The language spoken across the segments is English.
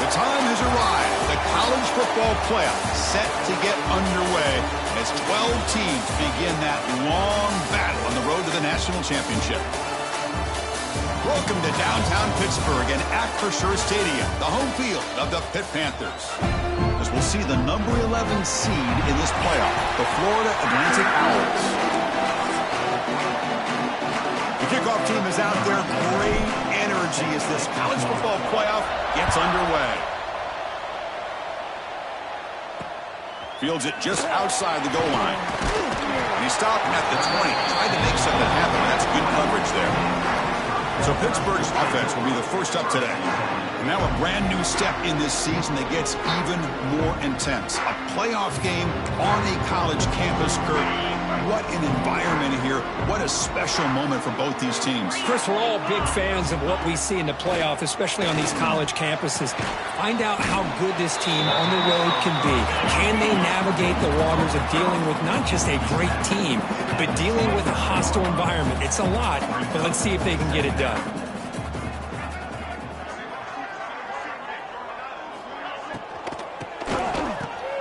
The time has arrived. The college football playoff set to get underway as 12 teams begin that long battle on the road to the national championship. Welcome to downtown Pittsburgh and Acrisure Stadium, the home field of the Pitt Panthers. As we'll see the number 11 seed in this playoff, the Florida Atlantic Owls. The kickoff team is out there. Great energy as this college football playoff gets underway. Fields it just outside the goal line. And he stopped at the 20. Tried to make something happen. That's good coverage there. So Pittsburgh's offense will be the first up today. And now a brand new step in this season that gets even more intense. A playoff game on a college campus, Kurt. What an environment here. What a special moment for both these teams. Chris, we're all big fans of what we see in the playoff, especially on these college campuses. Find out how good this team on the road can be. Can they navigate the waters of dealing with not just a great team, but dealing with a hostile environment? It's a lot, but let's see if they can get it done.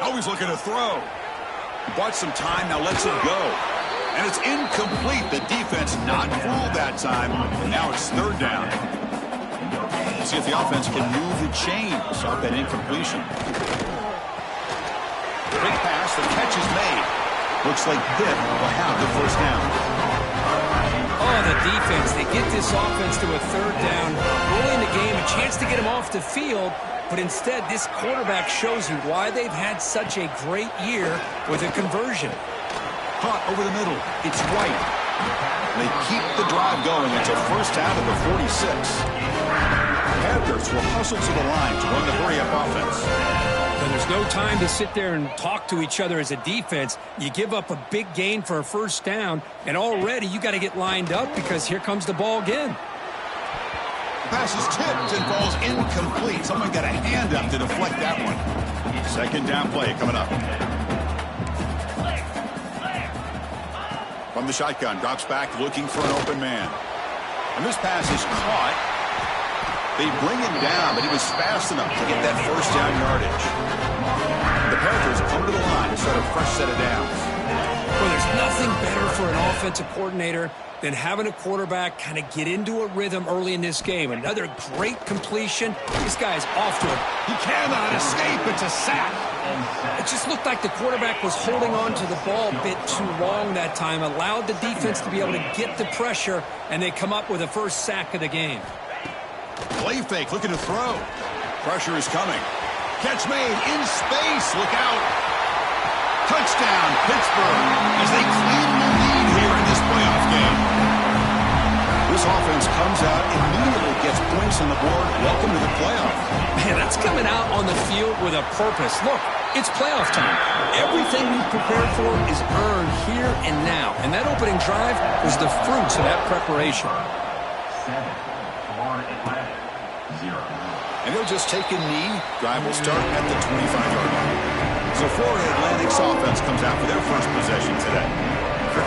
Always looking to throw. Bought some time, now lets it go. And it's incomplete. The defense not fooled that time. And now it's third down. Let's see if the offense can move the chains off that incompletion. Big pass, the catch is made. Looks like Pitt will have the first down. Oh, the defense. They get this offense to a third down. Early in the game, a chance to get them off the field. But instead, this quarterback shows you why they've had such a great year with a conversion. Caught over the middle. It's White. They keep the drive going. It's a first out of the 46. Panthers will hustle to the line to run the hurry-up offense. And there's no time to sit there and talk to each other as a defense. You give up a big gain for a first down, and already you got to get lined up because here comes the ball again. Pass is tipped and falls incomplete. Someone got a hand up to deflect that one. Second down play coming up. From the shotgun, drops back looking for an open man. And this pass is caught. They bring him down, but he was fast enough to get that first down yardage. The Panthers come to the line to start a fresh set of downs. Well, there's nothing better for an offensive coordinator than having a quarterback kind of get into a rhythm early in this game. Another great completion. This guy's off to it. He cannot escape. It's a sack. It just looked like the quarterback was holding on to the ball a bit too long that time, allowed the defense to be able to get the pressure, and they come up with the first sack of the game. Play fake, looking to throw. Pressure is coming. Catch made in space. Look out. Touchdown, Pittsburgh, as they claim the lead here in this playoff game. This offense comes out, immediately gets points on the board. Welcome to the playoff. Man, that's coming out on the field with a purpose. Look, it's playoff time. Everything we prepared for is earned here and now. And that opening drive was the fruits of that preparation. And they'll just take a knee. Drive will start at the 25-yard line. So Florida Atlantic's offense comes out for their first possession today.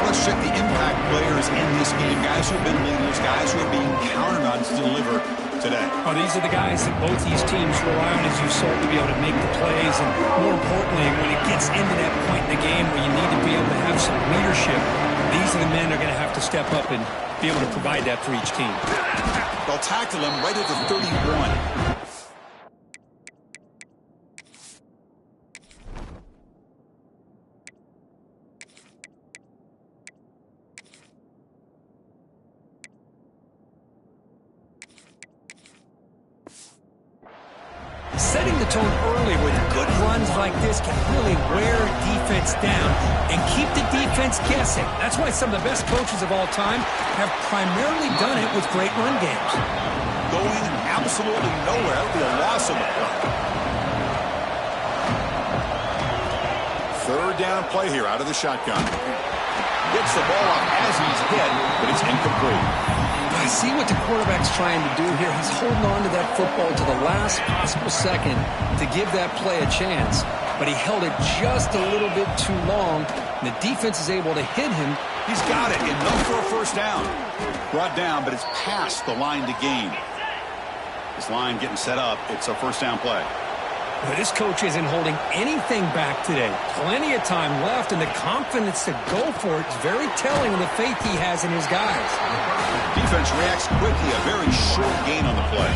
Let's check the impact players in this game. Guys who have been leaders, guys who are being counted on to deliver today. Oh, these are the guys that both these teams rely on, as you saw, to be able to make the plays. And more importantly, when it gets into that point in the game where you need to be able to have some leadership, these are the men that are going to have to step up and be able to provide that for each team. They'll tackle him right at the 31. Setting the tone early with good runs like this can really wear defense down and keep the defense guessing. That's why some of the best coaches of all time have primarily done it with great run games. Going absolutely nowhere. That would be a loss of the play. Third down play here out of the shotgun. Gets the ball off as he's hit, but it's incomplete. I see what the quarterback's trying to do here. He's holding on to that football to the last possible second to give that play a chance. But he held it just a little bit too long, and the defense is able to hit him. He's got it, enough for a first down. Brought down, but it's past the line to gain. This line getting set up. It's a first down play. Well, this coach isn't holding anything back today. Plenty of time left, and the confidence to go for it is very telling of the faith he has in his guys. Defense reacts quickly. A very short gain on the play.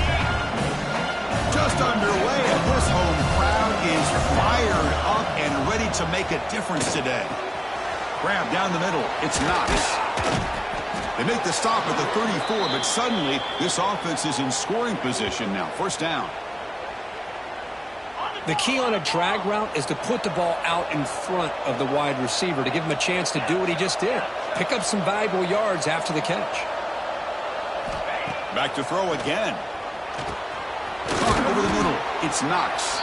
Just underway, and this home crowd is fired up and ready to make a difference today. Grab down the middle. It's Knox. They make the stop at the 34, but suddenly this offense is in scoring position now. First down. The key on a drag route is to put the ball out in front of the wide receiver to give him a chance to do what he just did. Pick up some valuable yards after the catch. Back to throw again. Over the middle. It's Knox.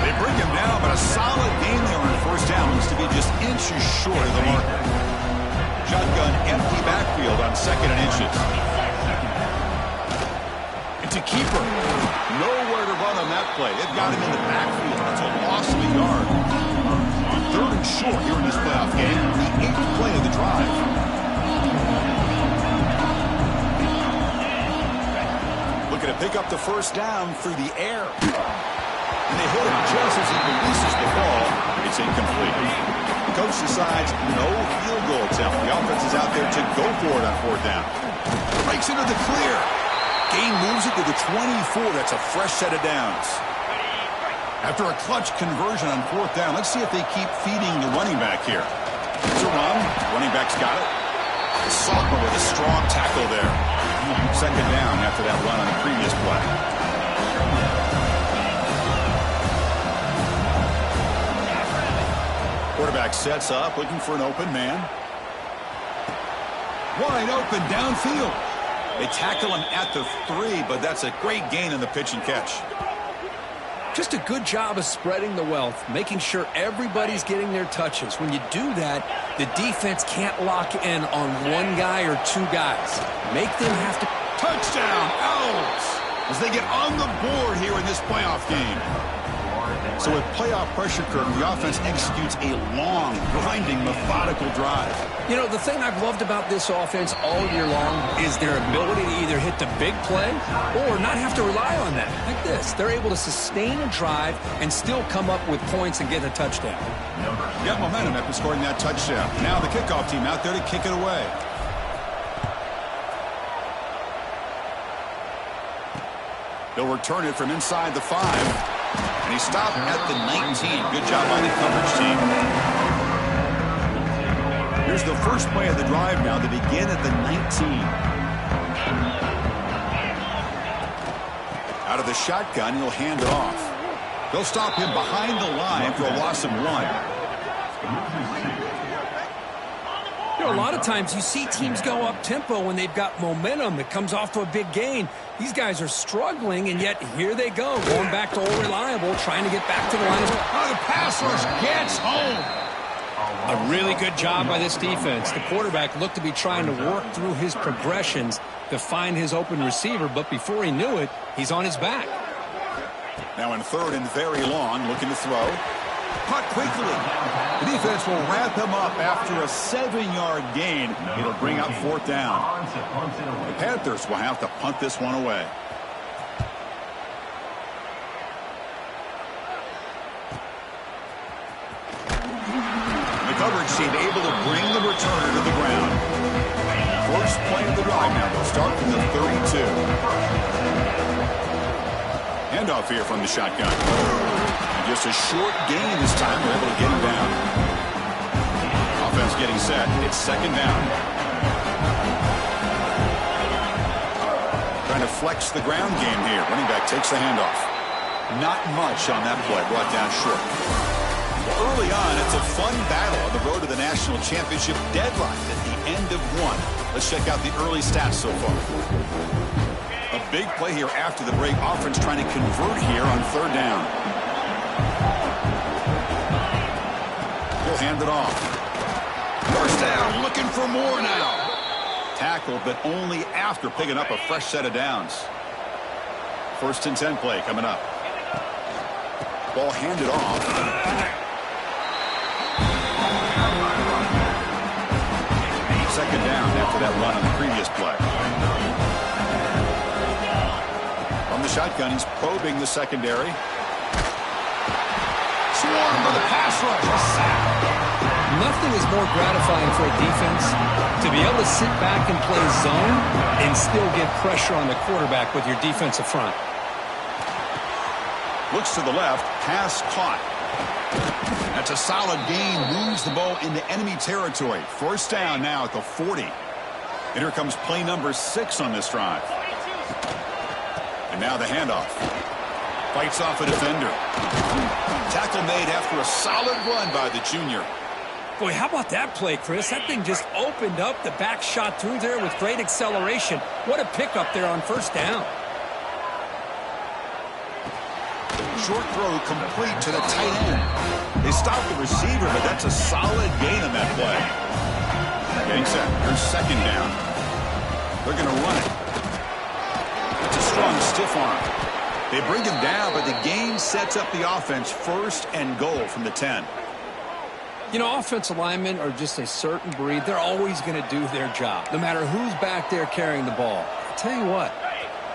They bring him down, but a solid gain there on first down. Looks to be just inches short of the marker. Shotgun empty backfield on 2nd and inches. It's a keeper. Nowhere to run on that play. They've got him in the backfield. That's a loss of a yard. On 3rd and short here in this playoff game, the 8th play of the drive. Looking to pick up the first down through the air. And they hit him just as he releases the ball. It's incomplete. The coach decides no field goal attempt. The offense is out there to go for it on 4th down. Breaks into the clear. Gain moves it to the 24. That's a fresh set of downs. After a clutch conversion on 4th down, let's see if they keep feeding the running back here. It's a run. Running back's got it. Salter with a strong tackle there. 2nd down after that run on the previous play. Quarterback sets up, looking for an open man. Wide open downfield. They tackle him at the 3, but that's a great gain in the pitch and catch. Just a good job of spreading the wealth, making sure everybody's getting their touches. When you do that, the defense can't lock in on one guy or 2 guys. Make them have to... Touchdown, Owls, as they get on the board here in this playoff game. So with playoff pressure curve, the offense executes a long, grinding, methodical drive. You know, the thing I've loved about this offense all year long is their ability to either hit the big play or not have to rely on that. Like this, they're able to sustain a drive and still come up with points and get a touchdown. Got momentum after scoring that touchdown. Now the kickoff team out there to kick it away. They'll return it from inside the 5. And he stopped at the 19. Good job by the coverage team. Here's the first play of the drive now. They begin at the 19. Out of the shotgun, he'll hand it off. They'll stop him behind the line for a loss of 1. You know, a lot of times you see teams go up-tempo when they've got momentum. It comes off to a big gain. These guys are struggling, and yet here they go, going back to old reliable, trying to get back to the line. Oh, the pass rush gets home. A really good job by this defense. The quarterback looked to be trying to work through his progressions to find his open receiver, but before he knew it, he's on his back. Now in 3rd and very long, looking to throw. Caught quickly. The defense will wrap him up after a 7-yard gain. It'll bring up 4th down. The Panthers will have to punt this one away. The coverage team able to bring the returner to the ground. First play of the drive now. They'll start from the 32. Handoff here from the shotgun. Just a short gain this time. They're able to get him down. Offense getting set. It's 2nd down. Trying to flex the ground game here. Running back takes the handoff. Not much on that play. Brought down short. Early on, it's a fun battle on the road to the national championship deadline at the end of 1. Let's check out the early stats so far. A big play here after the break. Offense trying to convert here on 3rd down. He'll hand it off. First down, looking for more now. Tackled, but only after picking up a fresh set of downs. 1st and 10 play coming up. Ball handed off. Second down after that run on the previous play. From the shotgun. He's probing the secondary. Swarmed by the pass rush. A sack. Nothing is more gratifying for a defense to be able to sit back and play zone and still get pressure on the quarterback with your defensive front. Looks to the left. Pass caught. That's a solid gain. Moves the ball into enemy territory. First down now at the 40. And here comes play number 6 on this drive. And now the handoff. Fights off a defender. Tackle made after a solid run by the junior. Boy, how about that play, Chris? That thing just opened up. The back shot through there with great acceleration. What a pickup there on first down. Short throw complete to the tight end. They stopped the receiver, but that's a solid gain on that play. Getting set. Here's second down. They're going to run it. That's a strong stiff arm. They bring him down, but the gain sets up the offense first and goal from the 10. You know, offensive linemen are just a certain breed. They're always going to do their job, no matter who's back there carrying the ball. I'll tell you what,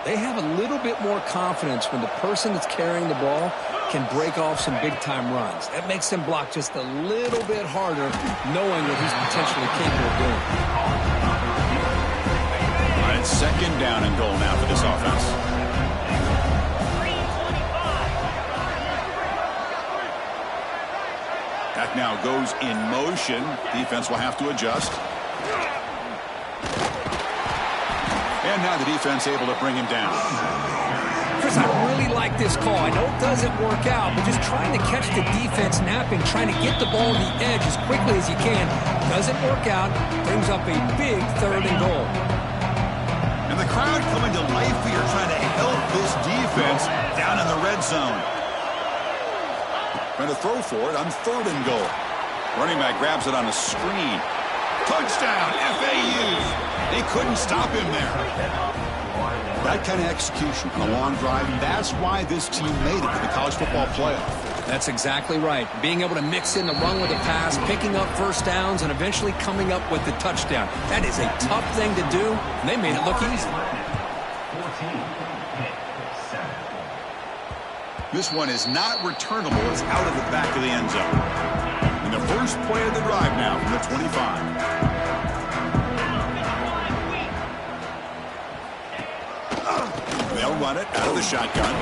they have a little bit more confidence when the person that's carrying the ball can break off some big-time runs. That makes them block just a little bit harder, knowing what he's potentially capable of doing. All right, second down and goal now for this offense. That now goes in motion. Defense will have to adjust. And now the defense able to bring him down. Chris, I really like this call. I know it doesn't work out, but just trying to catch the defense napping, trying to get the ball on the edge as quickly as you can. Doesn't work out. Brings up a big third and goal. And the crowd coming to life here, trying to help this defense down in the red zone. Trying to throw for it on third and goal. Running back grabs it on a screen. Touchdown, FAU. They couldn't stop him there. That kind of execution on a long drive, that's why this team made it to the college football playoff. That's exactly right. Being able to mix in the run with the pass, picking up first downs, and eventually coming up with the touchdown. That is a tough thing to do, and they made it look easy. This one is not returnable. It's out of the back of the end zone. And the first play of the drive now from the 25. They'll run it out of the shotgun.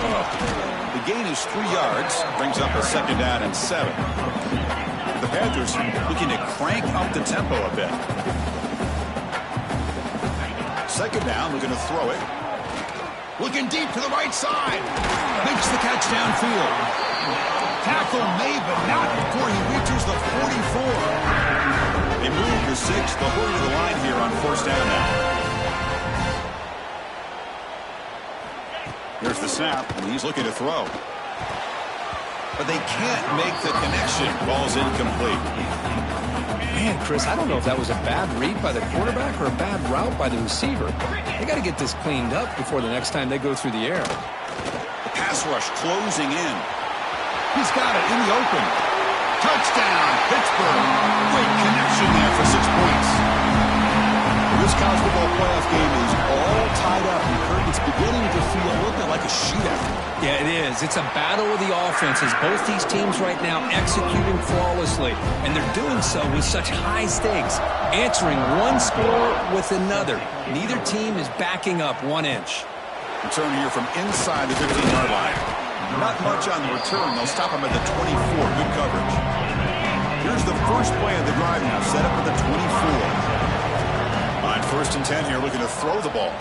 The gain is 3 yards. Brings up a second down and 7. The Panthers looking to crank up the tempo a bit. Second down, looking to throw it. Looking deep to the right side. Makes the catch downfield. Tackle made, but not before he reaches the 44. They move the 6. They'll hurry to the line here on first down now. Here's the snap, and he's looking to throw. But they can't make the connection. Ball's incomplete. Man, Chris, I don't know if that was a bad read by the quarterback or a bad route by the receiver. They got to get this cleaned up before the next time they go through the air. The pass rush closing in. He's got it in the open. Touchdown, Pittsburgh. Great connection there for 6 points. This college football playoff game is all tied up. It's beginning to feel a little bit like a shootout. Yeah, it is. It's a battle of the offenses. Both these teams right now executing flawlessly, and they're doing so with such high stakes, answering one score with another. Neither team is backing up 1 inch. Return here from inside the 15-yard line. Not much on the return. They'll stop him at the 24. Good coverage. Here's the first play of the drive now, set up at the 24. On first and 10 here, looking to throw the ball.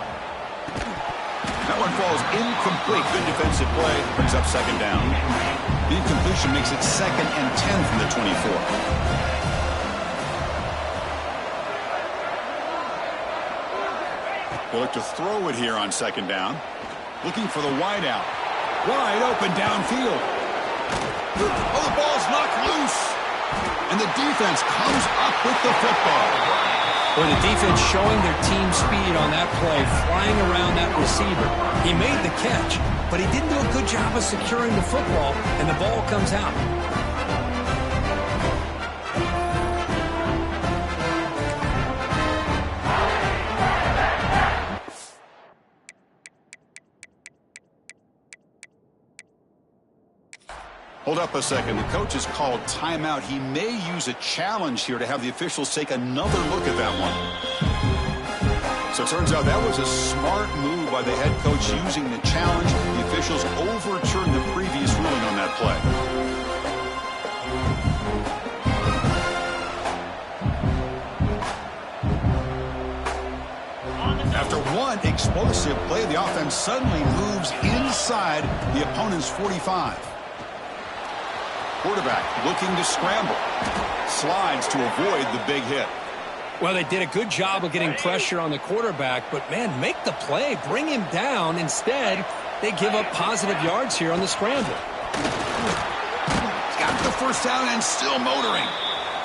That one falls incomplete. Good defensive play. Brings up second down. The incompletion makes it second and 10 from the 24. They look to throw it here on second down. Looking for the wide out. Wide open downfield. Oh, the ball's knocked loose. And the defense comes up with the football. Or the defense showing their team speed on that play, flying around that receiver. He made the catch, but he didn't do a good job of securing the football, and the ball comes out. Hold up a second. The coach has called timeout. He may use a challenge here to have the officials take another look at that one. So it turns out that was a smart move by the head coach using the challenge. The officials overturned the previous ruling on that play. After one explosive play, the offense suddenly moves inside the opponent's 45. Quarterback looking to scramble. Slides to avoid the big hit. Well, they did a good job of getting pressure on the quarterback, but, man, make the play. Bring him down. Instead, they give up positive yards here on the scramble. He's got the first down and still motoring.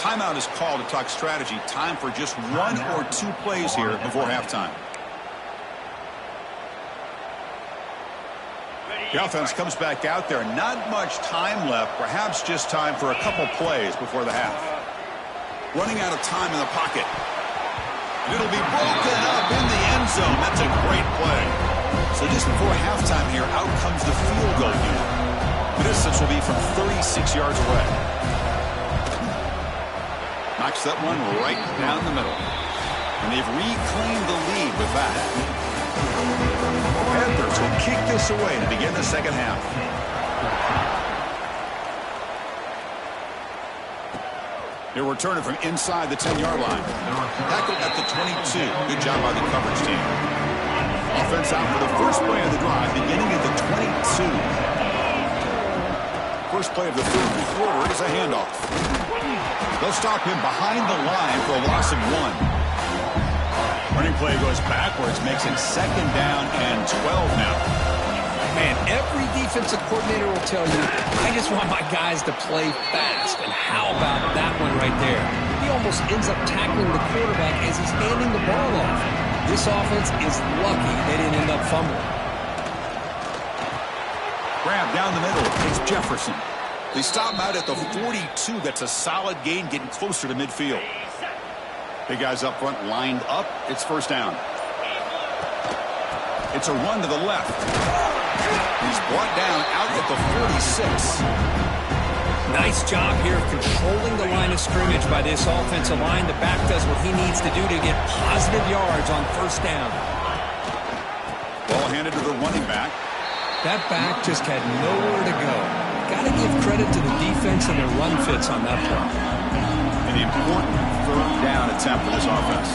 Timeout is called to talk strategy. Time for just 1 or 2 plays here before halftime. The offense comes back out there. Not much time left. Perhaps just time for a couple plays before the half. Running out of time in the pocket. It'll be broken up in the end zone. That's a great play. So just before halftime here, out comes the field goal unit. The distance will be from 36 yards away. Knocks that one right down the middle. And they've reclaimed the lead with that. Panthers will kick this away to begin the second half. They're returning from inside the 10-yard line. Tackled at the 22. Good job by the coverage team. Offense out for the first play of the drive, beginning at the 22. First play of the third quarter is a handoff. They'll stop him behind the line for a loss of 1. Running play goes backwards, makes it second down and 12 now. Man, every defensive coordinator will tell you, I just want my guys to play fast. And how about that one right there? He almost ends up tackling the quarterback as he's handing the ball off. This offense is lucky they didn't end up fumbling. Grab down the middle. It's Jefferson. They stop him out at the 42. That's a solid gain, getting closer to midfield. Big guys up front lined up. It's first down. It's a run to the left. He's brought down out at the 46. Nice job here of controlling the line of scrimmage by this offensive line. The back does what he needs to do to get positive yards on first down. Ball handed to the running back. That back just had nowhere to go. Got to give credit to the defense and their run fits on that play. An important third down attempt for this offense.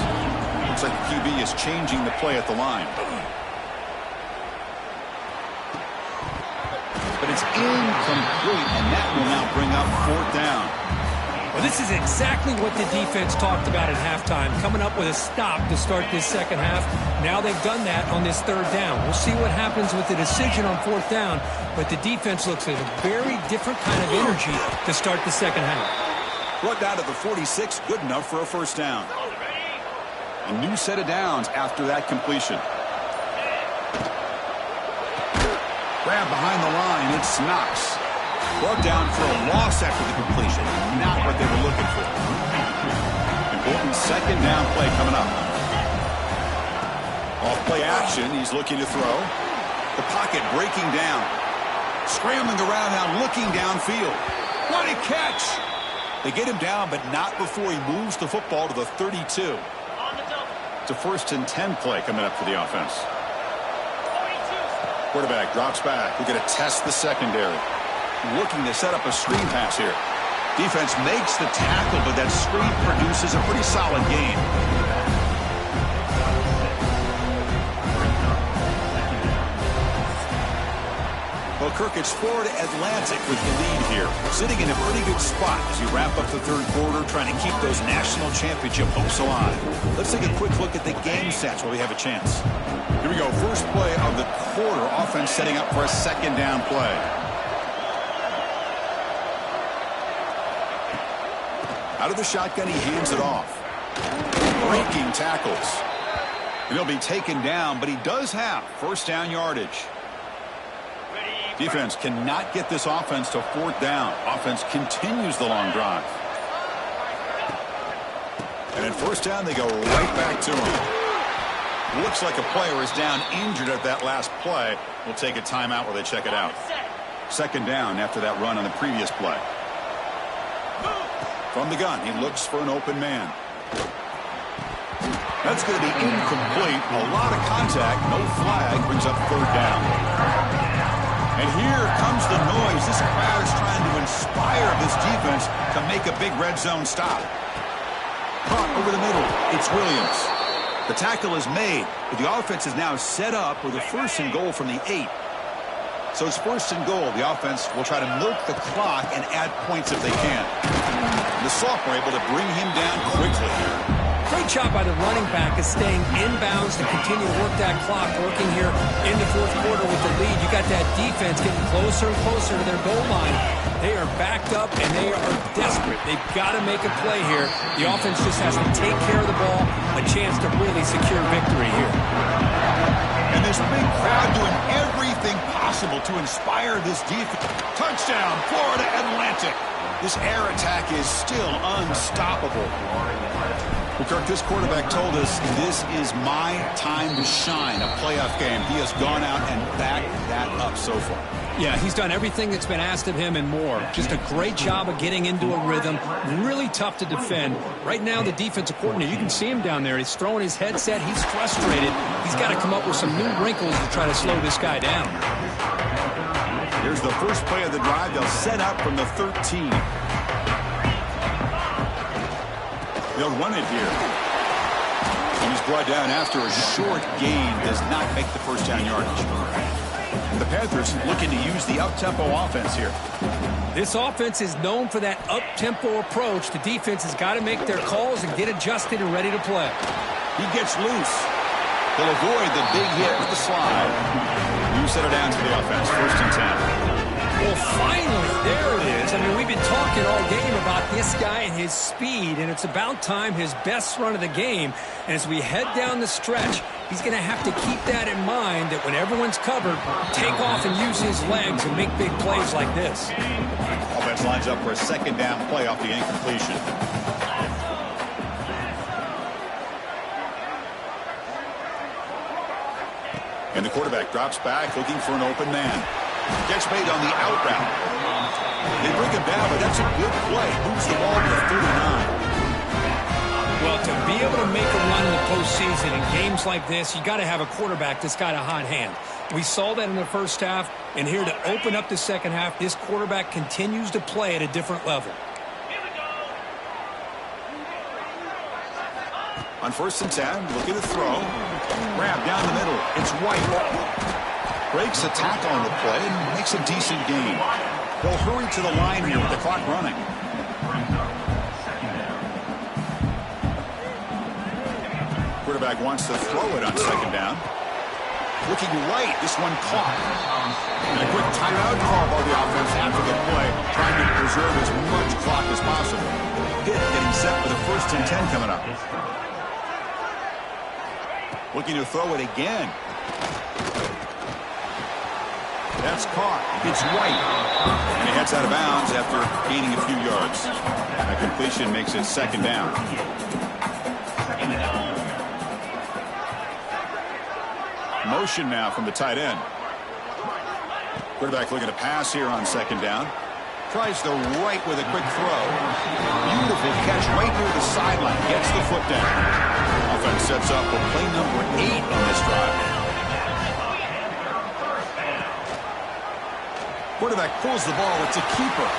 Looks like the QB is changing the play at the line. But it's incomplete, and that will now bring up fourth down. Well, this is exactly what the defense talked about at halftime, coming up with a stop to start this second half. Now they've done that on this third down. We'll see what happens with the decision on fourth down, but the defense looks at a very different kind of energy to start the second half. Brought down to the 46, good enough for a first down. A new set of downs after that completion. Grab behind the line, it's Knox. Brought down for a loss after the completion. Not what they were looking for. Important second down play coming up. Off play action, he's looking to throw. The pocket breaking down. Scrambling around now, looking downfield. What a catch! They get him down, but not before he moves the football to the 32. It's a 1st and 10 play coming up for the offense. Quarterback drops back. We're going to test the secondary. Looking to set up a screen pass here. Defense makes the tackle, but that screen produces a pretty solid gain. Well, Kirk, it's Florida Atlantic with the lead here. Sitting in a pretty good spot as you wrap up the third quarter, trying to keep those national championship hopes alive. Let's take a quick look at the game stats while we have a chance. Here we go. First play of the quarter. Offense setting up for a second down play. Out of the shotgun, he hands it off. Breaking tackles. And he'll be taken down, but he does have first down yardage. Defense cannot get this offense to fourth down. Offense continues the long drive. And at first down, they go right back to him. Looks like a player is down injured at that last play. We'll take a timeout while they check it out. Second down after that run on the previous play. From the gun, he looks for an open man. That's going to be incomplete. A lot of contact. No flag. Brings up third down. And here comes the noise. This crowd is trying to inspire this defense to make a big red zone stop. Caught over the middle. It's Williams. The tackle is made, but the offense is now set up with a 1st and goal from the 8. So it's 1st and goal. The offense will try to milk the clock and add points if they can. The sophomore able to bring him down quickly. Great job by the running back is staying inbounds to continue to work that clock, working here in the 4th quarter with the lead. You got that defense getting closer and closer to their goal line. They are backed up, and they are desperate. They've got to make a play here. The offense just has to take care of the ball, a chance to really secure victory here. And this big crowd doing everything possible to inspire this defense. Touchdown, Florida Atlantic. This air attack is still unstoppable. Well, Kirk, this quarterback told us this is my time to shine, a playoff game. He has gone out and backed that up so far. Yeah, he's done everything that's been asked of him and more. Just a great job of getting into a rhythm. Really tough to defend. Right now, the defensive coordinator, you can see him down there. He's throwing his headset. He's frustrated. He's got to come up with some new wrinkles to try to slow this guy down. Here's the first play of the drive. They'll set up from the 13. They'll run it here. And he's brought down after a short gain. Does not make the first down yardage. The Panthers looking to use the up-tempo offense here. This offense is known for that up-tempo approach. The defense has got to make their calls and get adjusted and ready to play. He gets loose. He'll avoid the big hit with the slide. You set it down to the offense. 1st and 10. Well, finally, there it is. I mean, we've been talking all game about this guy and his speed, and it's about time his best run of the game. And as we head down the stretch, he's going to have to keep that in mind, that when everyone's covered, take off and use his legs and make big plays like this. Offense lines up for a 2nd down play off the incompletion. And the quarterback drops back looking for an open man. Catch made on the out route. They bring him down, but that's a good play. Moves the ball to the 39. Well, to be able to make a run in the postseason in games like this, you got to have a quarterback that's got a hot hand. We saw that in the first half, and here to open up the second half, this quarterback continues to play at a different level. On 1st and 10, looking to throw. Grab down the middle. It's White. Breaks a tackle on the play and makes a decent gain. They'll hurry to the line here with the clock running. Quarterback wants to throw it on 2nd down. Looking right, this one caught. And a quick timeout call by the offense after the play, trying to preserve as much clock as possible. Pitt getting set for the 1st and 10 coming up. Looking to throw it again. That's caught. It's White. And he heads out of bounds after gaining a few yards. That completion makes it 2nd down. Motion now from the tight end. Quarterback looking to pass here on 2nd down. Tries the right with a quick throw. Beautiful catch right near the sideline. Gets the foot down. Offense sets up with play number 8 on this drive. Quarterback pulls the ball. It's a keeper.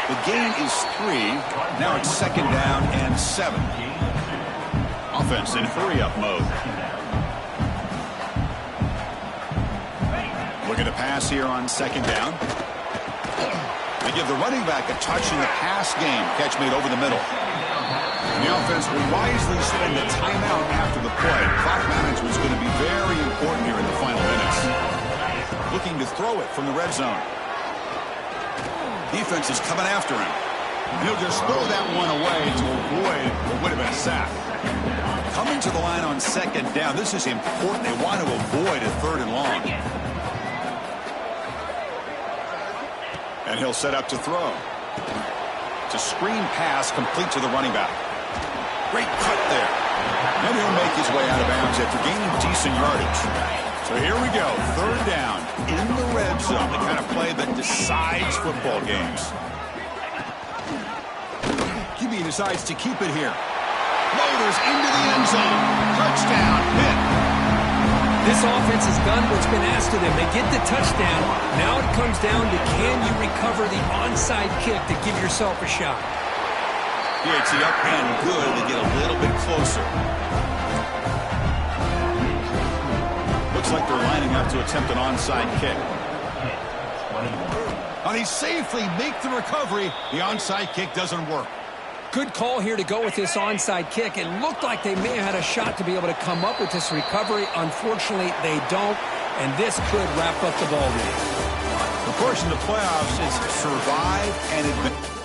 The gain is 3. Now it's 2nd down and 7. Offense in hurry-up mode. Looking to pass here on 2nd down. They give the running back a touch in the pass game. Catch made over the middle. And the offense will wisely spend a timeout after the play. Clock management is going to be very important here in the final minutes. Looking to throw it from the red zone. Defense is coming after him. And he'll just throw that one away to avoid what would have been a sack. Coming to the line on 2nd down. This is important. They want to avoid a 3rd and long. And he'll set up to throw. It's a screen pass complete to the running back. Great cut there. And he'll make his way out of bounds after gaining decent yardage. So here we go, third down in the red zone, the kind of play that decides football games. QB decides to keep it here. Loaders into the end zone. Touchdown, Pitt. This offense has done what's been asked of them. They get the touchdown. Now it comes down to can you recover the onside kick to give yourself a shot. PAT up and good. They get a little bit closer. Looks like they're lining up to attempt an onside kick. And he safely makes the recovery. The onside kick doesn't work. Good call here to go with this onside kick. It looked like they may have had a shot to be able to come up with this recovery. Unfortunately, they don't, and this could wrap up the ballgame. The course in the playoffs is survive and advance.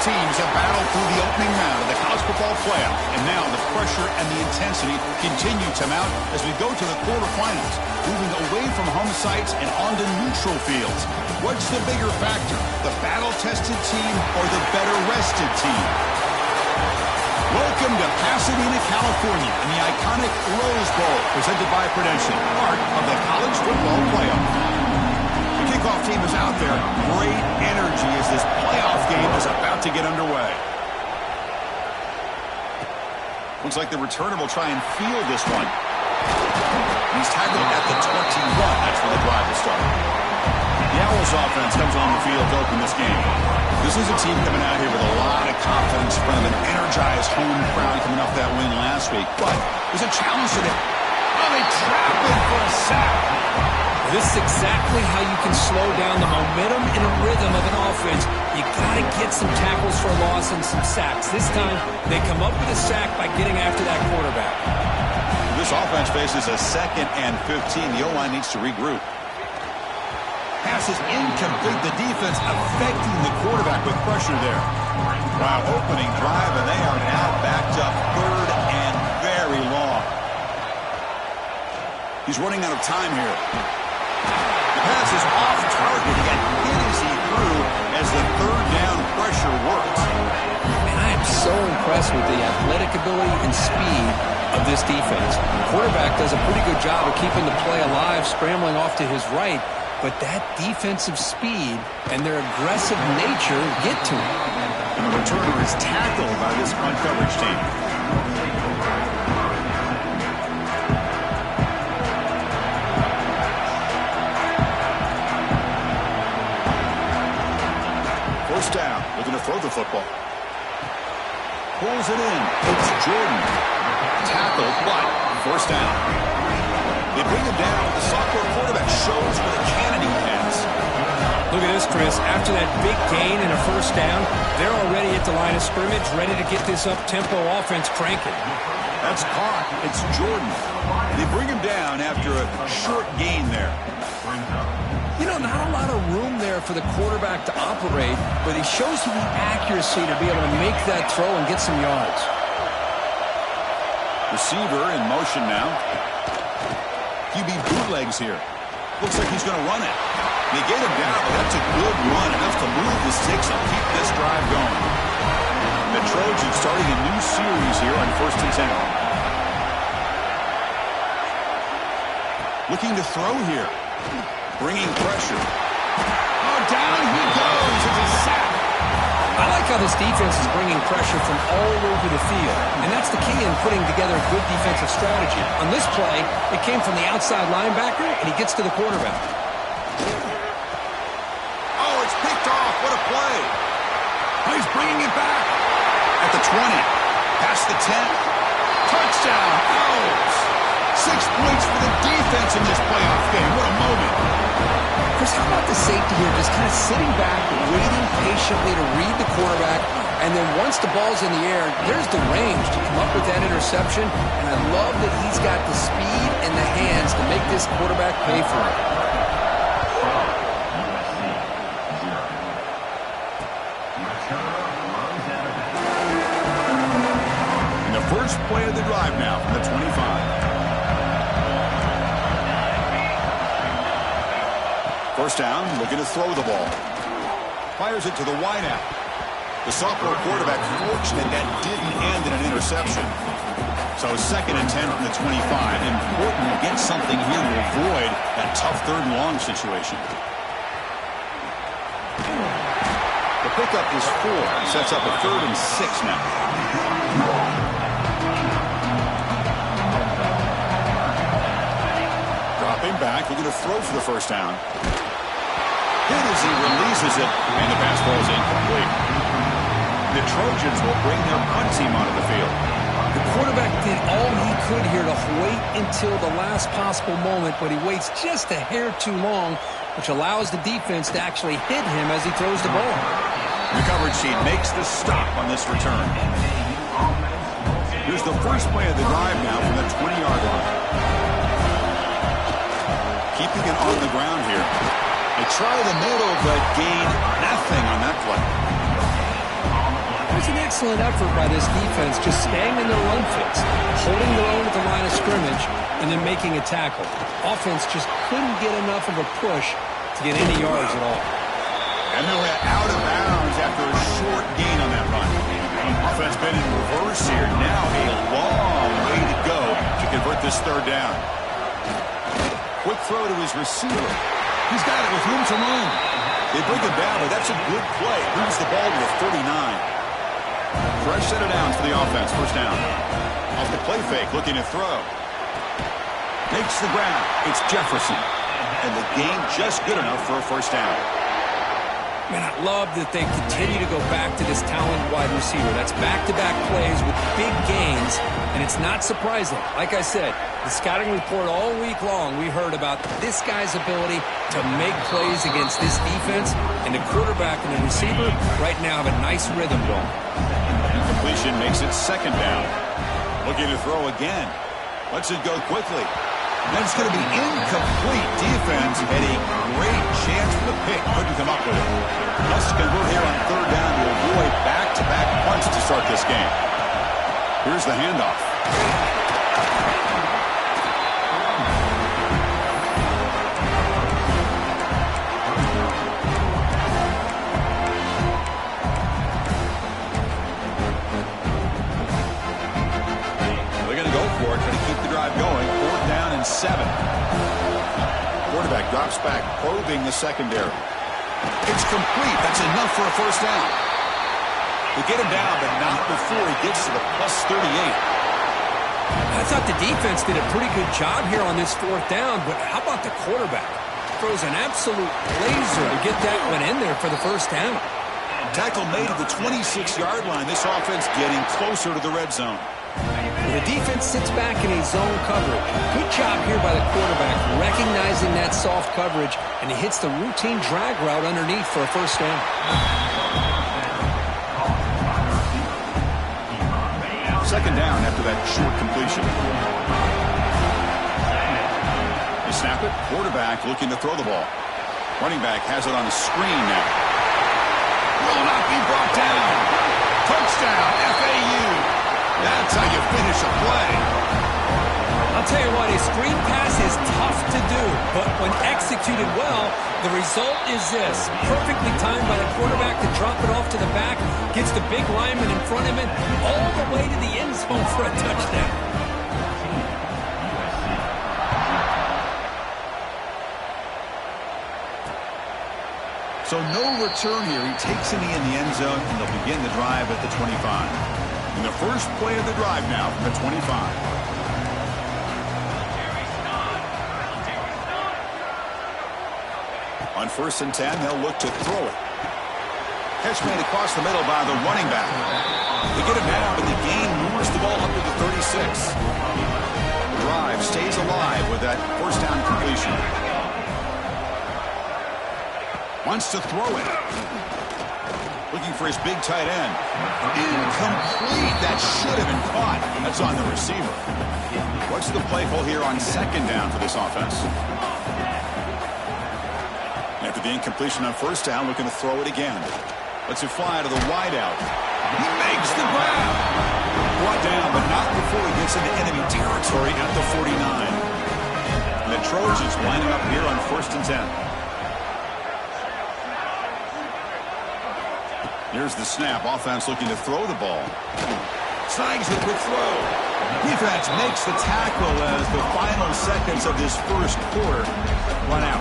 teams have battled through the opening round of the college football playoff, and now the pressure and the intensity continue to mount as we go to the quarterfinals, moving away from home sites and onto neutral fields. What's the bigger factor, the battle-tested team or the better-rested team? Welcome to Pasadena, California, in the iconic Rose Bowl, presented by Prudential, part of the college football playoff. The kickoff team is out there. Great energy as this playoff game is about to get underway. Looks like the returner will try and field this one. He's tackled at the 21. That's where the drive will start. The Owls offense comes on the field to open this game. This is a team coming out here with a lot of confidence from an energized home crowd coming off that win last week. But there's a challenge today. Oh, they trap it for a sack. This is exactly how you can slow down the momentum and a rhythm of an offense. You got to get some tackles for loss and some sacks. This time, they come up with a sack by getting after that quarterback. This offense faces a 2nd and 15. The O-line needs to regroup. Pass is incomplete. The defense affecting the quarterback with pressure there. Wow, opening drive, and they are now backed up 3rd and very long. He's running out of time here. The pass is off target. He got hit as he threw as the 3rd down pressure works. And I am so impressed with the athletic ability and speed of this defense. The quarterback does a pretty good job of keeping the play alive, scrambling off to his right. But that defensive speed and their aggressive nature get to him. And the returner is tackled by this punt coverage team. First down, looking to throw the football. Pulls it in. It's Jordan. Tackled, but first down. They bring him down. The sophomore quarterback shows what a cannon he has. Look at this, Chris. After that big gain and a first down, they're already at the line of scrimmage, ready to get this up-tempo offense cranking. That's caught. It's Jordan. They bring him down after a short gain there. You know, not a lot of room there for the quarterback to operate, but he shows you the accuracy to be able to make that throw and get some yards. Receiver in motion now. QB bootlegs here. Looks like he's going to run it. They get him down, but that's a good run, enough to move the sticks and keep this drive going. The Trojans starting a new series here on 1st and 10. Looking to throw here. Bringing pressure. Oh, down he goes. It's a sack. I like how this defense is bringing pressure from all over the field, and that's the key in putting together a good defensive strategy. On this play, it came from the outside linebacker, and he gets to the quarterback. Oh, it's picked off. What a play. Oh, he's bringing it back. At the 20. Past the 10. Touchdown. Owls. 6 points for the defense in this playoff game. What a moment. Chris, how about the safety here, just kind of sitting back, waiting patiently to read the quarterback, and then once the ball's in the air, there's the range to come up with that interception, and I love that he's got the speed and the hands to make this quarterback pay for it. And the first play of the drive now from the 25. First down, looking to throw the ball. Fires it to the wideout. The sophomore quarterback fortunate that didn't end in an interception. So 2nd and 10 from the 25. Important to get something here to avoid that tough 3rd and long situation. The pickup is 4. Sets up a 3rd and 6 now. Dropping back, looking to throw for the first down. Hit as he releases it, and the pass ball is incomplete. The Trojans will bring their punt team onto the field. The quarterback did all he could here to wait until the last possible moment, but he waits just a hair too long, which allows the defense to actually hit him as he throws the ball. The coverage team makes the stop on this return. Here's the first play of the drive now from the 20-yard line. Keeping it on the ground here. They try the middle, but gain nothing on that play. was an excellent effort by this defense, just staying in their run fits, holding their own at the line of scrimmage, and then making a tackle. Offense just couldn't get enough of a push to get any yards at all. And they're out of bounds after a short gain on that run. Offense been in reverse here. Now a long way to go to convert this third down. Quick throw to his receiver. He's got it with room to run. They bring him down, but that's a good play. Moves the ball to the 39. Fresh set of downs for the offense. First down. Off the play fake, looking to throw. Makes the ground. It's Jefferson. And the gain just good enough for a first down. Man, I love that they continue to go back to this talented wide receiver. That's back-to-back plays with big gains, and it's not surprising. Like I said, the scouting report all week long, we heard about this guy's ability to make plays against this defense, and the quarterback and the receiver right now have a nice rhythm going. Completion makes it second down. Looking to throw again. Lets it go quickly. That's going to be incomplete. Defense had a great chance for the pick. Couldn't come up with it. Must convert here on third down to avoid back-to-back punts to start this game. Here's the handoff. They're going to go for it, trying to keep the drive going. 7. Quarterback drops back, probing the secondary. It's complete. That's enough for a first down. They get him down, but not before he gets to the plus 38. I thought the defense did a pretty good job here on this fourth down, but how about the quarterback? Throws an absolute laser to get that one in there for the first down. Tackle made at the 26-yard line. This offense getting closer to the red zone. The defense sits back in a zone coverage. Good job here by the quarterback, recognizing that soft coverage, and he hits the routine drag route underneath for a first down. Second down after that short completion. They snap it. Quarterback looking to throw the ball. Running back has it on the screen now. Will not be brought down. Touchdown, FAU. That's how you finish a play. I'll tell you what, a screen pass is tough to do, but when executed well, the result is this. Perfectly timed by the quarterback to drop it off to the back, gets the big lineman in front of him, all the way to the end zone for a touchdown. So no return here. He takes it in the end zone, and they'll begin the drive at the 25. And the first play of the drive now from the 25. On 1st and 10, they'll look to throw it. Catch made across the middle by the running back. They get him down, but the gain moves the ball up to the 36. The drive stays alive with that first down completion. Wants to throw it. Looking for his big tight end. Incomplete. That should have been caught. That's on the receiver. What's the play call here on second down for this offense? After the incompletion on first down, looking to throw it again. Lets it fly to the wideout. He makes the grab. Brought down, but not before he gets into enemy territory at the 49. And the Trojans lining up here on 1st and 10. Here's the snap. Offense looking to throw the ball. Snags the quick throw. Defense makes the tackle as the final seconds of this first quarter run out.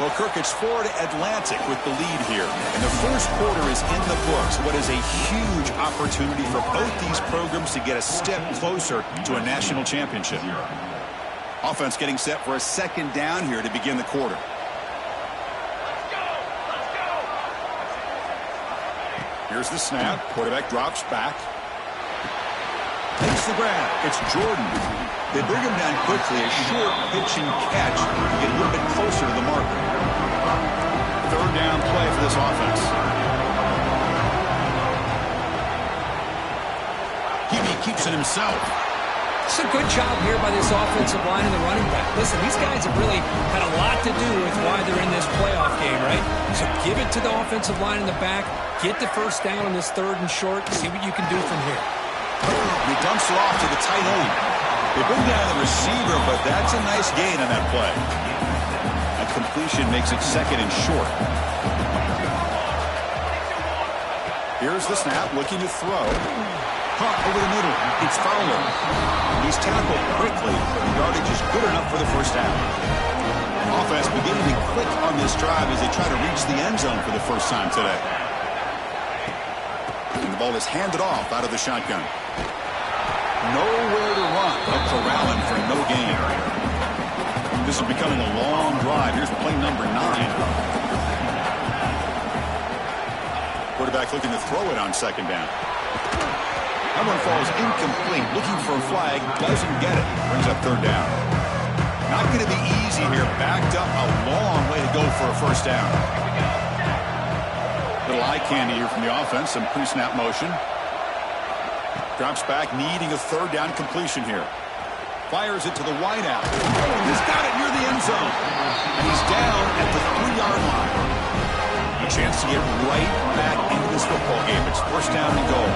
Well, Kirk, it's Florida Atlantic with the lead here. And the first quarter is in the books. What is a huge opportunity for both these programs to get a step closer to a national championship. Offense getting set for a second down here to begin the quarter. Here's the snap. Quarterback drops back. Takes the grab. It's Jordan. They bring him down quickly. A short pitch and catch to get a little bit closer to the marker. Third down play for this offense. Hebe keeps it himself. It's a good job here by this offensive line and the running back. Listen, these guys have really had a lot to do with why they're in this playoff game, right? So give it to the offensive line in the back. Get the first down on this 3rd and short. See what you can do from here. He dumps it off to the tight end. They bring down the receiver, but that's a nice gain on that play. A completion makes it 2nd and short. Here's the snap, looking to throw. Caught over the middle. It's Fowler. He's tackled quickly. The yardage is good enough for the first down. Offense beginning to click on this drive as they try to reach the end zone for the first time today. And the ball is handed off out of the shotgun. Nowhere to run, but corralling for no gain. This is becoming a long drive. Here's play number 9. Quarterback looking to throw it on 2nd down. That one falls incomplete. Looking for a flag. Doesn't get it. Brings up 3rd down. Not going to be easy here. Backed up a long way to go for a first down. Little eye candy here from the offense. Some pre-snap motion. Drops back, needing a 3rd down completion here. Fires it to the wideout. He's got it near the end zone. And he's down at the 3-yard line. A chance to get right back into this football game. It's first down and goal.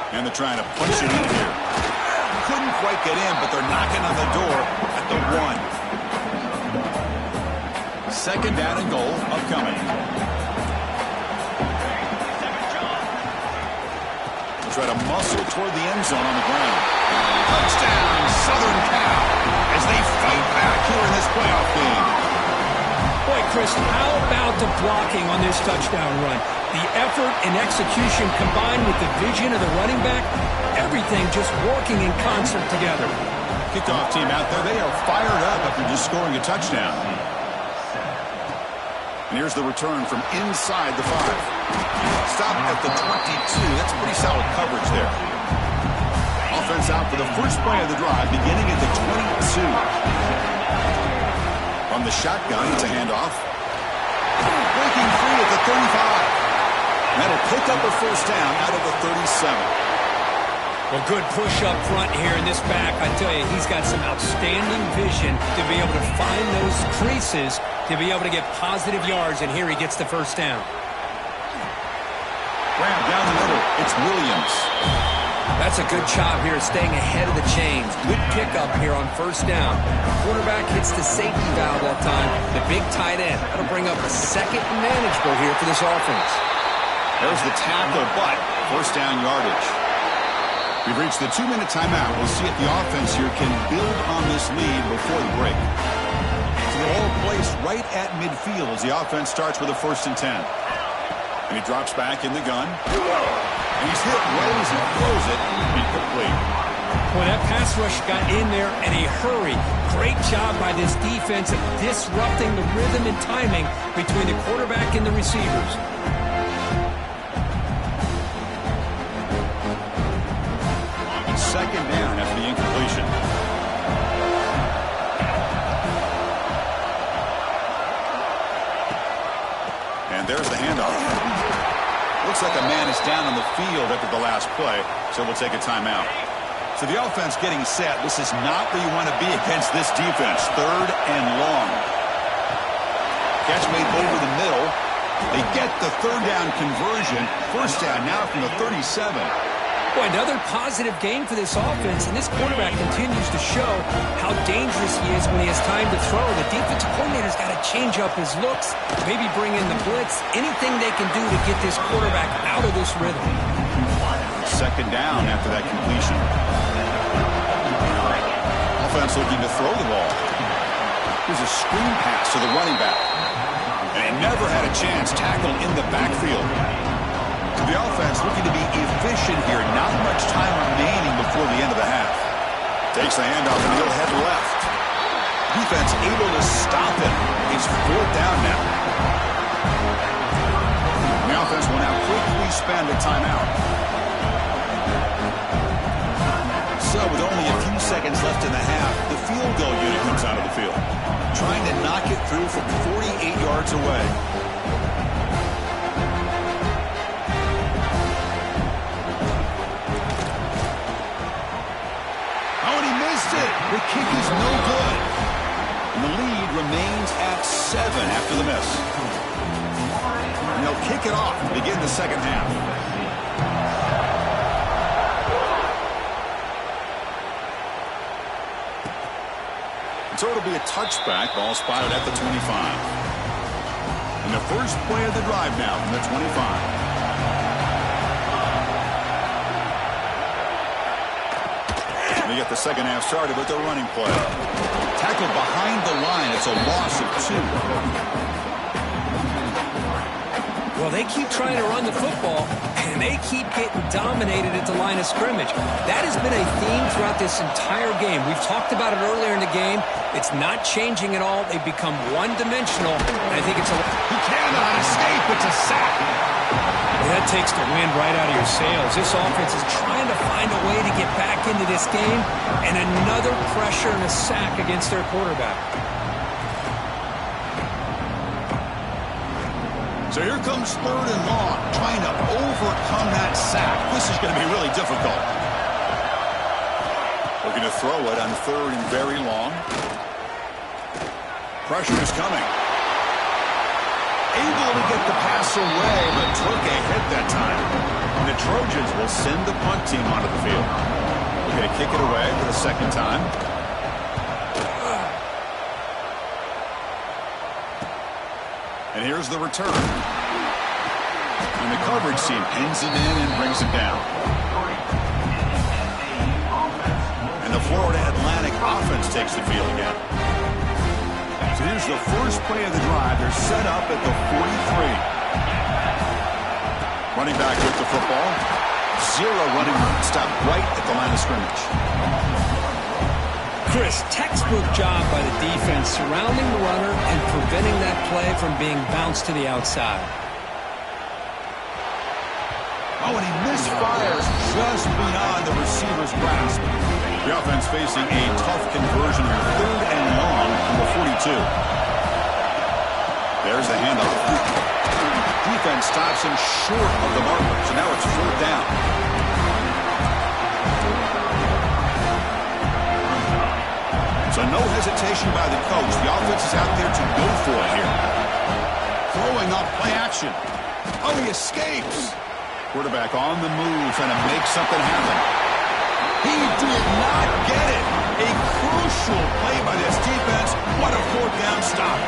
And they're trying to punch it in here. Couldn't quite get in, but they're knocking on the door at the 1. 2nd down and goal upcoming. They'll try to muscle toward the end zone on the ground. Touchdown, Southern Cal, as they fight back here in this playoff game. Boy, Chris, how about the blocking on this touchdown run? The effort and execution combined with the vision of the running back, everything just working in concert together. Kickoff team out there, they are fired up after just scoring a touchdown. And here's the return from inside the 5. Stop at the 22. That's pretty solid coverage there. Offense out for the first play of the drive, beginning at the 22. From the shotgun, it's a handoff. Breaking free at the 35. That'll pick up a first down out of the 37. Well, good push up front here in this back. I tell you, he's got some outstanding vision to be able to find those creases, to be able to get positive yards, and here he gets the first down. Grab down the middle. It's Williams. That's a good job here staying ahead of the chains. Good pickup here on first down. Quarterback hits the safety valve that time. The big tight end. That'll bring up a 2nd and manageable here for this offense. There's the tackle, but first down yardage. We've reached the 2-minute timeout. We'll see if the offense here can build on this lead before the break. So they're all placed right at midfield as the offense starts with a 1st and 10. And he drops back in the gun. And he's hit right as he throws it. Incomplete. Well, that pass rush got in there in a hurry. Great job by this defense of disrupting the rhythm and timing between the quarterback and the receivers. Second down after the incompletion. And there's the handoff. Looks like a man is down on the field after the last play, so we'll take a timeout. So the offense getting set. This is not where you want to be against this defense. 3rd and long. Catch made over the middle. They get the 3rd down conversion. First down now from the 37. Boy, another positive game for this offense, and this quarterback continues to show how dangerous he is when he has time to throw. The defensive coordinator's got to change up his looks, maybe bring in the blitz, anything they can do to get this quarterback out of this rhythm. 2nd down after that completion. Offense looking to throw the ball. Here's a screen pass to the running back. And he never had a chance tackled in the backfield. The offense looking to be efficient here. Not much time remaining before the end of the half. Takes the handoff and he'll head left. Defense able to stop him. It's 4th down now. The offense will now quickly spend a timeout. So with only a few seconds left in the half, the field goal unit comes out of the field. Trying to knock it through from 48 yards away. missed it. The kick is no good. And the lead remains at 7 after the miss. And they'll kick it off to begin the second half. So it'll be a touchback. Ball spotted at the 25. And the first play of the drive now from the 25. They get the second half started with their running play. Tackled behind the line. It's a loss of 2. Well, they keep trying to run the football, and they keep getting dominated at the line of scrimmage. That has been a theme throughout this entire game. We've talked about it earlier in the game. It's not changing at all. They've become one-dimensional, and I think it's a... He cannot escape. It's a sack. Well, that takes the wind right out of your sails. This offense is trying to find a way to get back into this game, and another pressure and a sack against their quarterback. So here comes 3rd and long, trying to overcome that sack. This is going to be really difficult. Looking to throw it on 3rd and very long. Pressure is coming. Able to get the pass away, but took a hit that time. And the Trojans will send the punt team onto the field. They're going to kick it away for the second time. And here's the return. And the coverage team pins it in and brings it down. And the Florida Atlantic offense takes the field again. So here's the first play of the drive. They're set up at the 43. Running back with the football. 0 running room. Stop right at the line of scrimmage. Chris, textbook job by the defense surrounding the runner and preventing that play from being bounced to the outside. Oh, and he misfires just beyond the receiver's grasp. The offense facing a tough conversion on 3rd and long from the 42. There's the handoff. Defense stops him short of the marker, so now it's 4th down. So no hesitation by the coach. The offense is out there to go for it here. Throwing off play action. Oh, he escapes. Quarterback on the move, trying to make something happen. He did not get it. A crucial play by this defense. What a 4th down stop.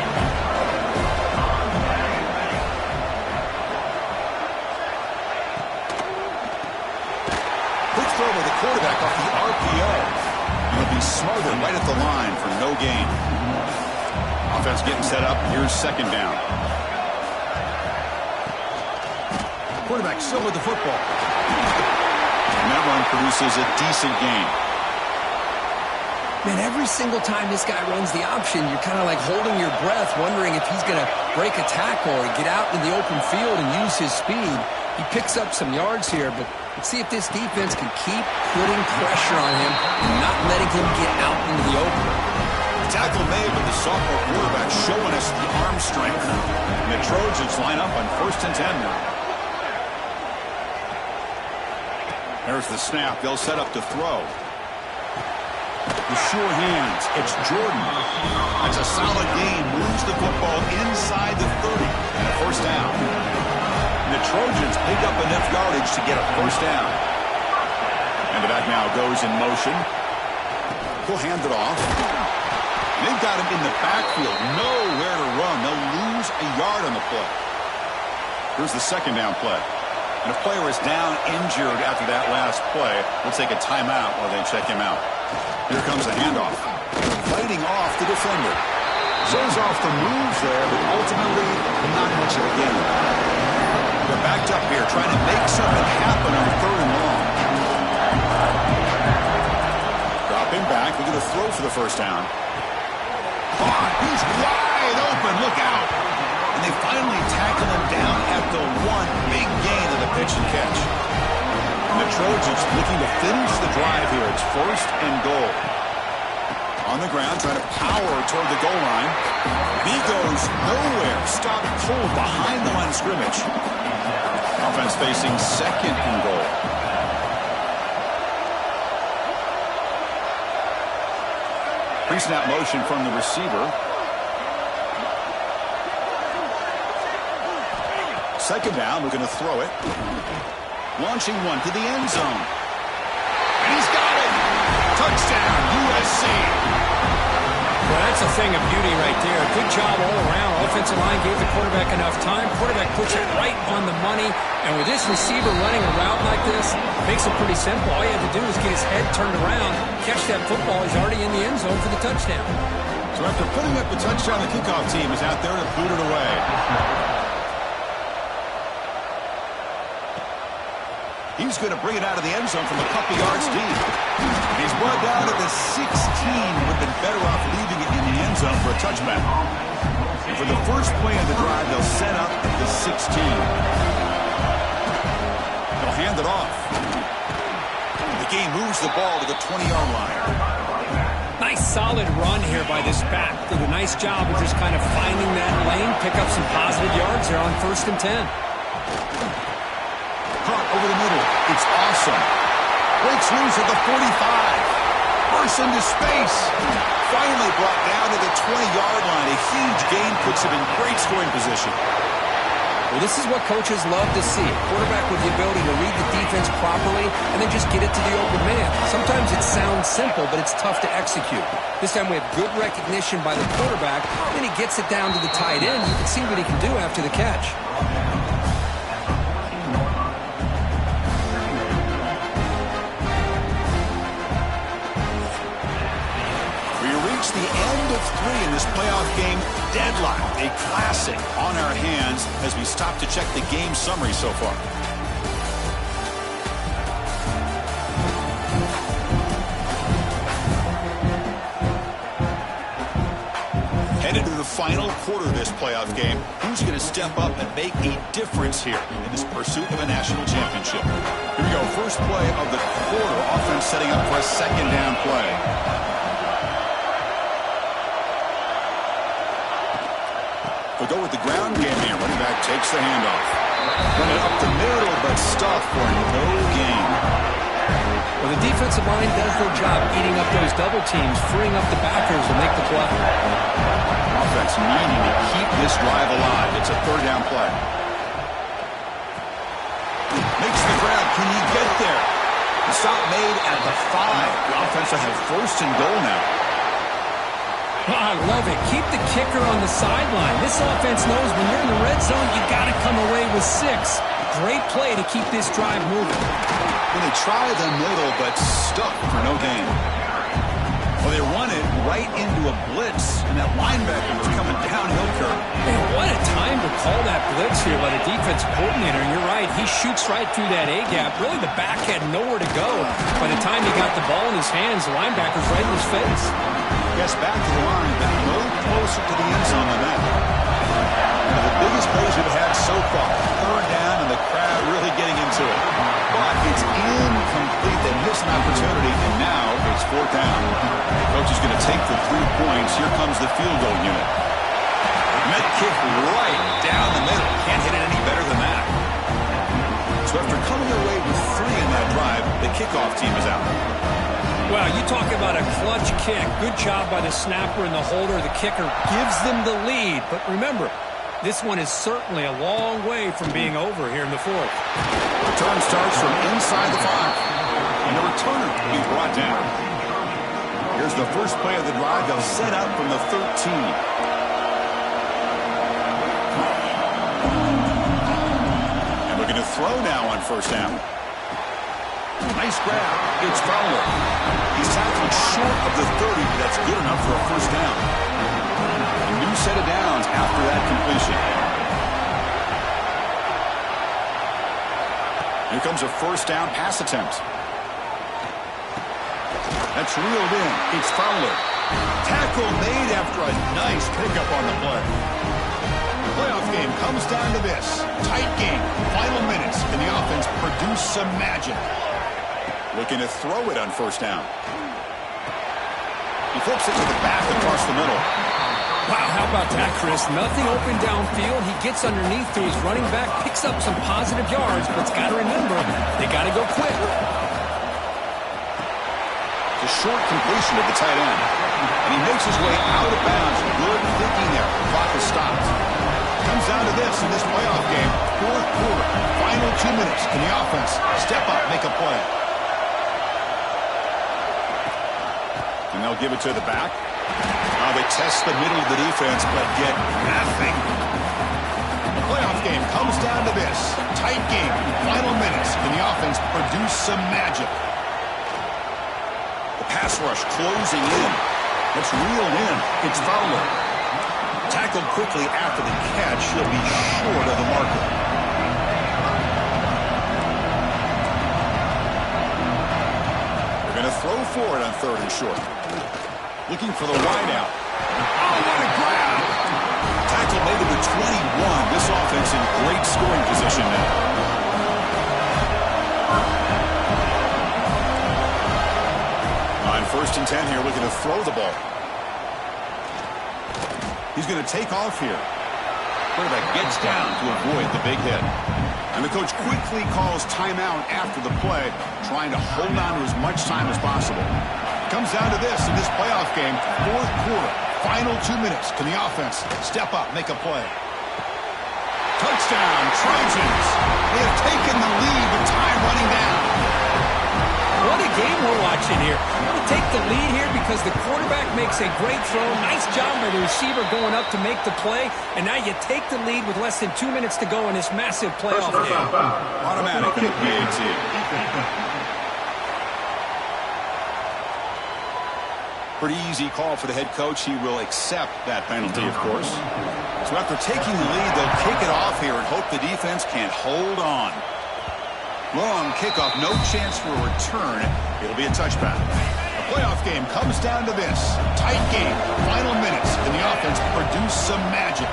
Quick throw by the quarterback off the RPO. He'll be smothered right at the line for no gain. Offense getting set up. Here's 2nd down. Quarterback still with the football. And that run produces a decent gain. Man, every single time this guy runs the option, you're kind of like holding your breath, wondering if he's going to break a tackle or get out into the open field and use his speed. He picks up some yards here, but let's see if this defense can keep putting pressure on him and not letting him get out into the open. The tackle made with the sophomore quarterback showing us the arm strength. And the Trojans line up on 1st and 10 now. There's the snap. They'll set up to throw. With sure hands, it's Jordan. That's a solid gain. Moves the football inside the 30 and a 1st down. And the Trojans pick up enough yardage to get a 1st down. And the back now goes in motion. He'll hand it off. And they've got him in the backfield. Nowhere to run. They'll lose a yard on the play. Here's the 2nd down play. And a player is down injured after that last play. We'll take a timeout while they check him out. Here comes the handoff. Fighting off the defender. Shows off the moves there, but ultimately not much of a gain. They're backed up here trying to make something happen on 3rd and long. Dropping back. We're going to throw for the 1st down. Oh, he's wide open. Look out. And they finally tackle him down at the 1. Big gain of the pitch and catch. And the Trojans looking to finish the drive here. It's 1st and goal. On the ground, trying to power toward the goal line. He goes nowhere. Stopped cold behind the line of scrimmage. Offense facing 2nd and goal. Pre-snap motion from the receiver. Second down, we're going to throw it. Launching one to the end zone. And he's got it! Touchdown, USC! Well, that's a thing of beauty right there. Good job all around. Offensive line gave the quarterback enough time. Quarterback puts it right on the money. And with this receiver running a route like this, makes it pretty simple. All you have to do is get his head turned around, catch that football. He's already in the end zone for the touchdown. So after putting up the touchdown, the kickoff team is out there to boot it away. He's going to bring it out of the end zone from a couple yards deep. He's brought down to the 16. Would have been better off leaving it in the end zone for a touchback. For the first play of the drive, they'll set up at the 16. They'll hand it off. The game moves the ball to the 20-yard line. Nice solid run here by this back. Did a nice job of just kind of finding that lane, pick up some positive yards there on 1st and 10. Caught over the middle. It's awesome. Breaks loose at the 45. Bursts into space. Finally brought down to the 20-yard line. A huge gain puts him in great scoring position. Well, this is what coaches love to see. A quarterback with the ability to read the defense properly and then just get it to the open man. Sometimes it sounds simple, but it's tough to execute. This time we have good recognition by the quarterback. Then he gets it down to the tight end. You can see what he can do after the catch. The end of 3 in this playoff game. Deadlocked, a classic on our hands as we stop to check the game summary so far. Headed to the final quarter of this playoff game. Who's going to step up and make a difference here in this pursuit of a national championship? Here we go. First play of the quarter. Offense setting up for a second down play. We'll go with the ground game here. Running back takes the handoff. Run it up the middle, but stuff for no gain. Well, the defensive line does their job eating up those double teams, freeing up the backers to make the play. Offense needing to keep this drive alive. It's a third down play. Makes the grab. Can he get there? The stop made at the 5. The offense will have 1st and goal now. Oh, I love it. Keep the kicker on the sideline. This offense knows when you're in the red zone, you got to come away with 6. Great play to keep this drive moving. When they try the middle, but stuck for no gain. Well, they run it right into a blitz, and that linebacker was coming downhill curve. Man, what a time to call that blitz here by the defense coordinator. And you're right, he shoots right through that A-gap. Really, the back had nowhere to go. By the time he got the ball in his hands, the linebacker's right in his face. Yes, back to the line, but no closer to the end zone than that. One of the biggest plays we've had so far. Third down, and the crowd really getting into it. But it's incomplete. They missed an opportunity, and now it's 4th down. The coach is going to take the 3 points. Here comes the field goal unit. Met kick right down the middle. Can't hit it any better than that. So after coming away with 3 in that drive, the kickoff team is out. Well, you talk about a clutch kick. Good job by the snapper and the holder. The kicker gives them the lead. But remember, this one is certainly a long way from being over here in the 4th. Return starts from inside the 5. And the returner will be brought down. Here's the first play of the drive. They'll set up from the 13. And we're going to throw now on 1st down. Nice grab. It's Fowler. He's tackled short of the 30, but that's good enough for a 1st down. A new set of downs after that completion. Here comes a 1st down pass attempt. That's reeled in. It's Fowler. Tackle made after a nice pickup on the play. The playoff game comes down to this. Tight game. Final minutes. Can the offense produce some magic? Looking to throw it on 1st down. He flips it to the back across the middle. Wow, how about that, Chris? Nothing open downfield. He gets underneath to his running back, picks up some positive yards, but it's got to remember, they got to go quick. To short completion to the tight end. And he makes his way out of bounds. Good thinking there. The clock is stopped. Comes down to this in this playoff game. Fourth quarter. Final 2 minutes. Can the offense step up, make a play? And they'll give it to the back. They test the middle of the defense, but get nothing. The playoff game comes down to this. Tight game. Final minutes. Can the offense produce some magic? The pass rush closing in. It's reeled in. It's Fowler. Tackled quickly after the catch. He'll be short of the marker. They're going to throw for it on 3rd and short. Looking for the wideout. Oh, what a grab! Tackle made it to 21. This offense in great scoring position now. On 1st and 10 here, looking to throw the ball. He's going to take off here. Quarterback gets down to avoid the big hit. And the coach quickly calls timeout after the play, trying to hold on to as much time as possible. Comes down to this in this playoff game, 4th quarter, final 2 minutes. Can the offense step up, make a play? Touchdown, Trojans. They have taken the lead with time running down. What a game we're watching here. You take the lead here because the quarterback makes a great throw. Nice job by the receiver going up to make the play. And now you take the lead with less than 2 minutes to go in this massive playoff game. Automatic PAT. Pretty easy call for the head coach. He will accept that penalty, of course. So after taking the lead, they'll kick it off here and hope the defense can hold on. Long kickoff, no chance for a return. It'll be a touchback. The playoff game comes down to this. Tight game, final minutes. Can the offense produce some magic?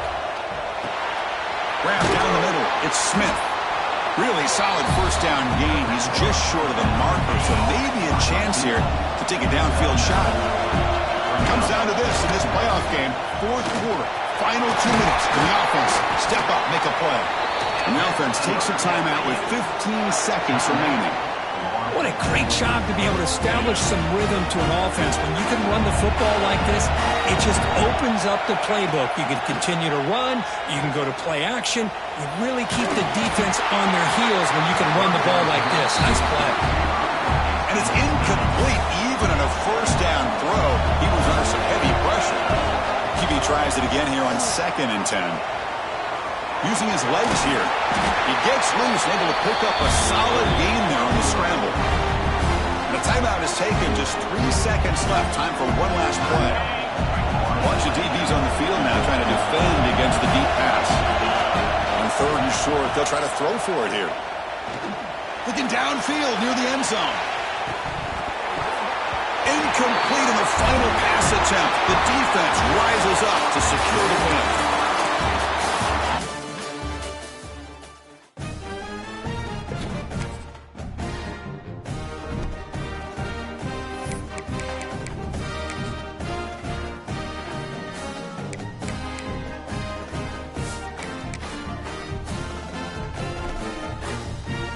Grab down the middle. It's Smith. Really solid first down gain. He's just short of the marker, so maybe a chance here to take a downfield shot. Comes down to this in this playoff game. 4th quarter, final 2 minutes. Can the offense step up, make a play? And the offense takes a timeout with 15 seconds remaining. What a great job to be able to establish some rhythm to an offense. When you can run the football like this, it just opens up the playbook. You can continue to run. You can go to play action. You really keep the defense on their heels when you can run the ball like this. Nice play. And it's incomplete even on a first down throw. He was under some heavy pressure. QB tries it again here on 2nd and 10. Using his legs here. He gets loose, able to pick up a solid gain there on the scramble. And the timeout is taken. Just 3 seconds left. Time for one last play. A bunch of DBs on the field now trying to defend against the deep pass. On 3rd and short, they'll try to throw for it here. Looking downfield near the end zone. Incomplete in the final pass attempt. The defense rises up to secure the win.